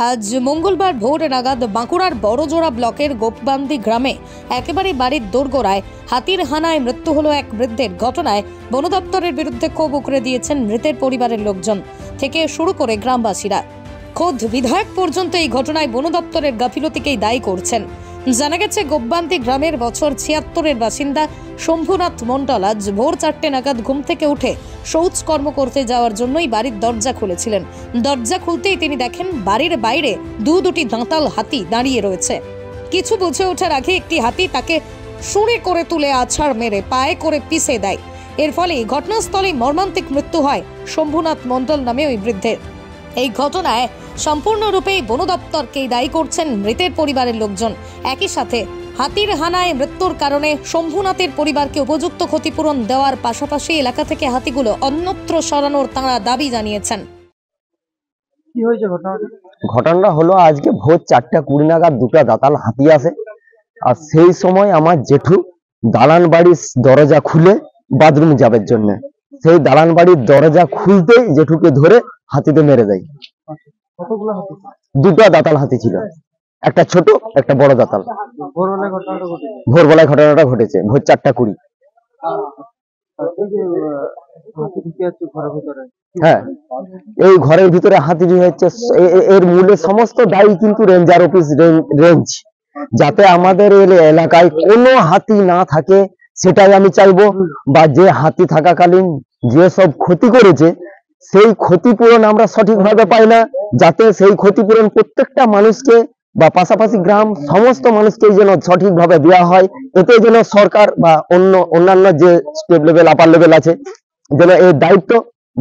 আজ মঙ্গলবার ভোর নাগাদ বাঁকুড়ার বড়জোড়া ব্লকের গোপবান্দি গ্রামে একেবারে বাড়ির দোরগোড়ায় হাতির হানায় মৃত্যু হলো এক বৃদ্ধের। ঘটনায় বন দপ্তরের বিরুদ্ধে ক্ষোভ উগরে দিয়েছেন মৃতের পরিবারের লোকজন থেকে শুরু করে গ্রামবাসীরা। খোদ বিধায়ক পর্যন্ত এই ঘটনায় বন দপ্তরের গাফিলতিকেই দায়ী করছেন। জানা গেছে, গোপবান্দি গ্রামের বছর ৭৬-এর বাসিন্দা শম্ভুনাথ মণ্ডল আজ ভোর ৪টে নাগাদ ঘুম থেকে উঠে শৌচকর্ম করতে যাওয়ার জন্যই বাড়ির দরজা খুলেছিলেন। দরজা খুলতেই তিনি দেখেন বাড়ির বাইরে দুটি দাঁতাল হাতি দাঁড়িয়ে রয়েছে। কিছু বুঝে ওঠার আগে একটি হাতি তাকে শুঁড়ে করে তুলে আছাড় মেরে পায়ে করে পিষে দেয়। এর ফলে ঘটনাস্থলেই মর্মান্তিক মৃত্যু হয় শম্ভুনাথ মণ্ডল নামে ওই বৃদ্ধের। এই ঘটনায় সম্পূর্ণরূপেই বন দপ্তরকেই দায়ী করছেন মৃতের পরিবারের লোকজন। একই সাথে হাতির হানায় মৃত্যুর কারণে শম্ভুনাথের পরিবারকে উপযুক্ত ক্ষতিপূরণ দেওয়ার পাশাপাশি এলাকা থেকে হাতিগুলো অন্যত্র সরানোর তাঁরা দাবি জানিয়েছেন। কি হয়েছে ঘটনাটা হলো আজকে ভোর ৪:২০ নাগাদ দুটো দাঁতাল হাতি আসে। আর সেই সময় আমার জেঠু দালান বাড়ির দরজা খুলে বাথরুম যাবার জন্য, সেই দালান বাড়ির দরজা খুলতেই জেঠুকে ধরে হাতিতে মেরে দেয়। দুটো দাঁতাল হাতি ছিল, একটা ছোট একটা বড় দাঁতাল। ভোরবেলায় ঘটনাটা ঘটেছে ভোর ৪:২০। হ্যাঁ, এই ঘরের ভিতরে হাতি হচ্ছে। এর মূলে সমস্ত দায়ী কিন্তু রেঞ্জার অফিস রেঞ্জ, যাতে আমাদের এলাকায় কোনো হাতি না থাকে সেটাই আমি চাইবো। বা যে হাতি থাকাকালীন যে সব ক্ষতি করেছে সেই ক্ষতিপূরণ আমরা সঠিকভাবে পাই না, যাতে সেই ক্ষতিপূরণ প্রত্যেকটা মানুষকে বা পাশাপাশি গ্রাম সমস্ত মানুষকে যেন সঠিকভাবে দেওয়া হয়। এতে যেন সরকার বা অন্যান্য যে স্টেট লেভেল আপার লেভেল আছে যেন এই দায়িত্ব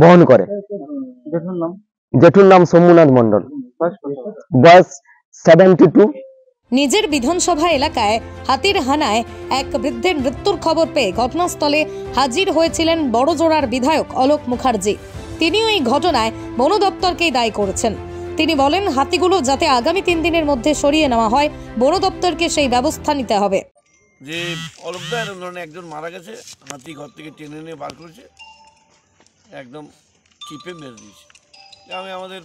বহন করে। জেঠুর নাম শম্ভুনাথ মণ্ডল, বয়স 72। নিজের বিধানসভা এলাকায় হাতির হানায় এক বৃদ্ধের মৃত্যুর খবর পেয়ে ঘটনাস্থলে হাজির হয়েছিলেন বড়জোড়ার বিধায়ক অলোক মুখার্জি। তিনিও এই ঘটনায় বন দপ্তরকেই দায়ী করেছেন। তিনি বলেন, হাতিগুলো যাতে আগামী ৩ দিনের মধ্যে সরিয়ে নেওয়া হয়, বন দপ্তরকে সেই ব্যবস্থা নিতে হবে। যে অলোকদার একজন মারা গেছে, হাতি ঘর থেকে টেনে নিয়ে বার করেছে, একদম চিপে মেরে দিয়েছে। আমি আমাদের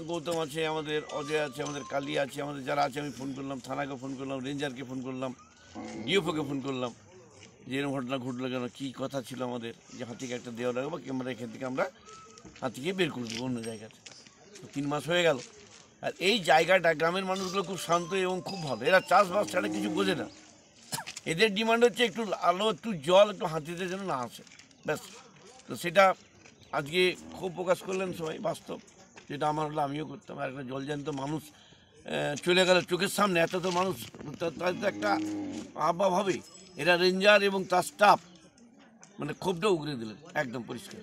গৌতম আছে, আমাদের অজয় আছে, আমাদের কালী আছে, আমাদের যারা আছে আমি ফোন করলাম, থানাকে ফোন করলাম, রেঞ্জারকে ফোন করলাম, ডিওফোকে ফোন করলাম, যে এরকম ঘটনা ঘটলো কেন, কী কথা ছিল আমাদের, যে হাতিকে একটা দেওয়া লাগবে কি আমরা এখান থেকে আমরা হাতিকে বের করে দেবো অন্য জায়গাতে। 3 মাস হয়ে গেল। আর এই জায়গাটা গ্রামের মানুষগুলো খুব শান্ত এবং খুব ভালো, এরা চাষবাস ছাড়া কিছু বোঝে না। এদের ডিমান্ড হচ্ছে একটু আলো, একটু জল, একটু হাতিদের যেন না আসে, ব্যাস। তো সেটা আজকে খুব প্রকাশ করলেন সবাই, বাস্তব যেটা আমার হলো আমিও করতাম। আর একটা জলজ্যান্ত মানুষ চলে গেল চোখের সামনে, এত তো মানুষ, তাদের তো একটা আবহাওয়া হবে। এরা রেঞ্জার এবং তার স্টাফ মানে ক্ষোভটা উগরে দিলেন একদম পরিষ্কার।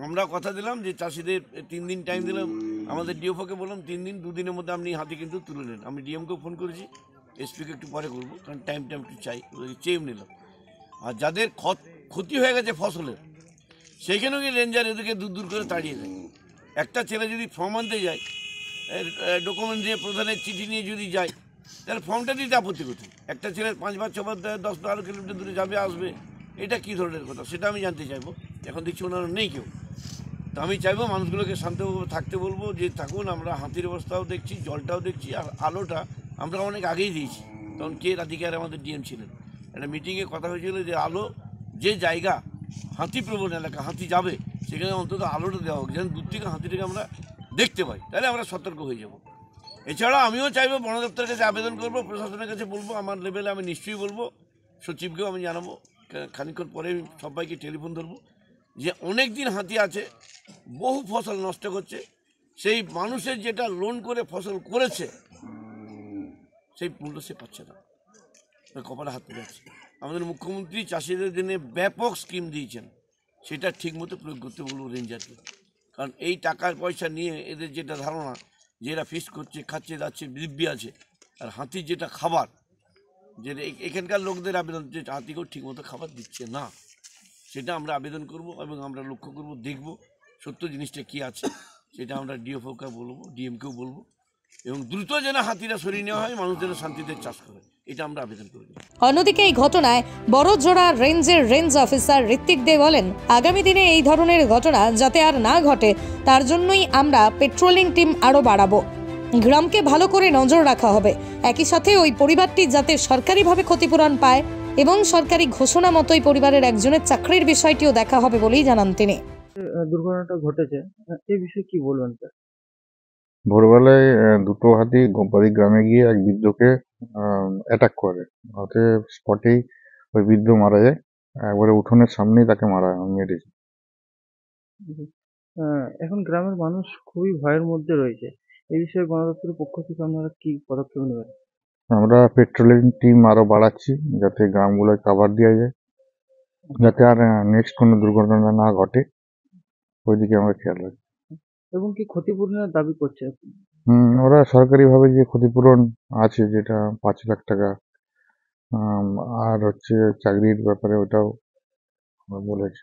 আমরা কথা দিলাম যে চাষিদের 3 দিন টাইম দিলাম, আমাদের ডিওফোকে বললাম 3 দিন, 2 দিনের মধ্যে আপনি হাতি কিন্তু তুলে নেন। আমি ডিএমকেও ফোন করেছি, এসপিকে একটু পরে করবো, কারণ টাইম একটু চেয়ে নিলাম। আর যাদের ক্ষতি হয়ে গেছে ফসলের, সেইখানেও কি রেঞ্জার এদেরকে দূর করে তাড়িয়ে দেয়। একটা ছেলে যদি ফর্ম আনতে যায়, ডকুমেন্ট দিয়ে প্রধানের চিঠি নিয়ে যদি যায়, তাহলে ফর্মটা দিতে আপত্তি করছে। একটা ছেলে 5 বার 6 বার 10-12 কিলোমিটার দূরে যাবে আসবে, এটা কী ধরনের কথা সেটা আমি জানতে চাইবো। এখন দেখছি ওনারা নেই কেউ। তো আমি চাইবো মানুষগুলোকে শান্তভাবে থাকতে বলবো, যে থাকুন, আমরা হাতির অবস্থাও দেখছি, জলটাও দেখছি, আর আলোটা আমরা অনেক আগেই দিয়েছি। তখন কে রাধিকার আমাদের ডিএম ছিলেন, একটা মিটিংয়ে কথা হয়েছিল যে আলো যে জায়গা হাতি প্রবণ এলাকা, হাতি যাবে সেখানে অন্তত আলোটা দেওয়া হোক, যেন দূর থেকে হাতিটাকে আমরা দেখতে পাই, তাহলে আমরা সতর্ক হয়ে যাব। এছাড়া আমিও চাইবো বন দপ্তরের কাছে আবেদন করবো, প্রশাসনের কাছে বলবো, আমার লেভেলে আমি নিশ্চয়ই বলবো, সচিবকেও আমি জানাবো, খানিকক্ষণ পরে সবাইকে টেলিফোন ধরবো, যে অনেক দিন হাতি আছে, বহু ফসল নষ্ট করছে, সেই মানুষের যেটা লোন করে ফসল করেছে সেই মূল্য সে পাচ্ছে না, কপালে হাত যাচ্ছে। আমাদের মুখ্যমন্ত্রী চাষিদের জন্য ব্যাপক স্কিম দিয়েছেন, সেটা ঠিকমতো প্রয়োগ করতে বলবো রেঞ্জারকে। কারণ এই টাকার পয়সা নিয়ে এদের যেটা ধারণা যে এরা ফিস্ট করছে, খাচ্ছে, যাচ্ছে, দিব্যি আছে। আর হাতির যেটা খাবার, যে এখানকার লোকদের আবেদন যে হাতিকেও ঠিকমতো খাবার দিচ্ছে না, সেটা আমরা আবেদন করব এবং আমরা লক্ষ্য করব, দেখব সত্য জিনিসটা কী আছে। সেটা আমরা ডিওফোকে বলবো, ডিএমকেও বলবো, এবং দ্রুত যেন হাতিরা সরিয়ে নেওয়া হয়, মানুষ যেন শান্তিতে চাষ করে, এটা আমরা আবেদন করব। অন্যদিকে এই ঘটনায় বড়জোড়া রেঞ্জের রেঞ্জ অফিসার ঋত্বিক দে বলেন, আগামী দিনে এই ধরনের ঘটনা যাতে আর না ঘটে তার জন্যই আমরা পেট্রোলিং টিম আরও বাড়াবো। গ্রামকে ভালো করে নজর রাখা হবে। একই সাথে ওই পরিবারটি যাতে সরকারিভাবে ক্ষতিপূরণ পায় এবং সরকারি ঘোষণা মতোই পরিবারের একজনের চাকরির বিষয়টিও দেখা হবে বলেই জানান তিনি। দুর্ঘটনাটা ঘটেছে, এই বিষয়ে কি বলবেন স্যার? ভোরবেলায় দুটো হাতি গোপাদি গ্রামে গিয়ে এক বৃদ্ধকে অ্যাটাক করে, ওতে স্পটেই ওই বৃদ্ধ মারা যায়। একবারে উঠোনের সামনেই তাকে মেরেছে। এখন গ্রামের মানুষ খুবই ভয়ের মধ্যে রয়েছে, এই বিষয়ে বন দপ্তরের পক্ষ থেকে আপনারা কি পদক্ষেপ নেবেন? আমরা পেট্রোলিং টিম আরো বাড়াচ্ছি যাতে গ্রামগুলোয় কাভার দেওয়া যায়, যাতে আর নেক্সট কোনো দুর্ঘটনা না ঘটে, ওইদিকে আমরা খেয়াল রাখি। এবং কি ক্ষতিপূরণের দাবি করছে? ওরা সরকারিভাবে যে ক্ষতিপূরণ আছে, যেটা 5 লাখ টাকা, আর হচ্ছে চাকরির ব্যাপারে ওটাও বলেছে।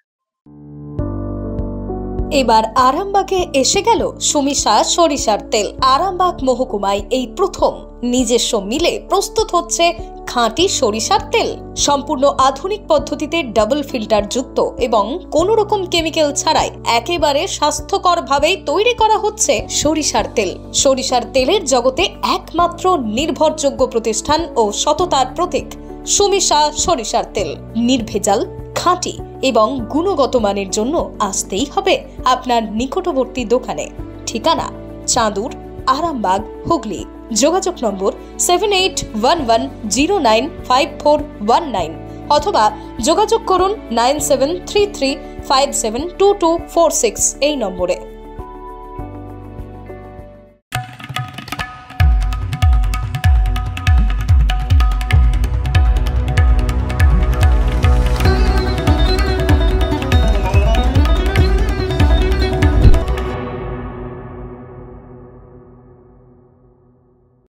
এবার আরামবাগে এসে গেল সুমিশা সরিষার তেল। আরামবাগ মহকুমায় এই প্রথম নিজস্ব মিলে প্রস্তুত হচ্ছে খাঁটি সরিষার তেল। সম্পূর্ণ আধুনিক পদ্ধতিতে ডাবল ফিল্টার যুক্ত এবং কোন রকম কেমিক্যাল ছাড়াই একেবারে স্বাস্থ্যকর ভাবেই তৈরি করা হচ্ছে সরিষার তেল। সরিষার তেলের জগতে একমাত্র নির্ভরযোগ্য প্রতিষ্ঠান ও সততার প্রতীক সুমিশা সরিষার তেল। নির্ভেজাল, খাঁটি এবং গুণগত মানের জন্য আসতেই হবে আপনার নিকটবর্তী দোকানে। ঠিকানা চাঁদুর, আরামবাগ, হুগলি। যোগাযোগ নম্বর 7811095419 অথবা যোগাযোগ করুন 9733572246 এই নম্বরে।